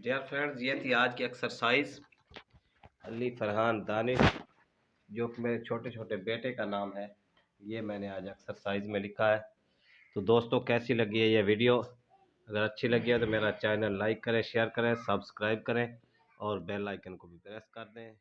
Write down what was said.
Dear friends, ये थी आज की एक्सरसाइज। अली फरहान दानिश, जो कि मेरे छोटे छोटे बेटे का नाम है, ये मैंने आज एक्सरसाइज में लिखा है। तो दोस्तों, कैसी लगी है ये वीडियो? अगर अच्छी लगी है तो मेरा चैनल लाइक करें, शेयर करें, सब्सक्राइब करें और बेल आइकन को भी प्रेस कर दें।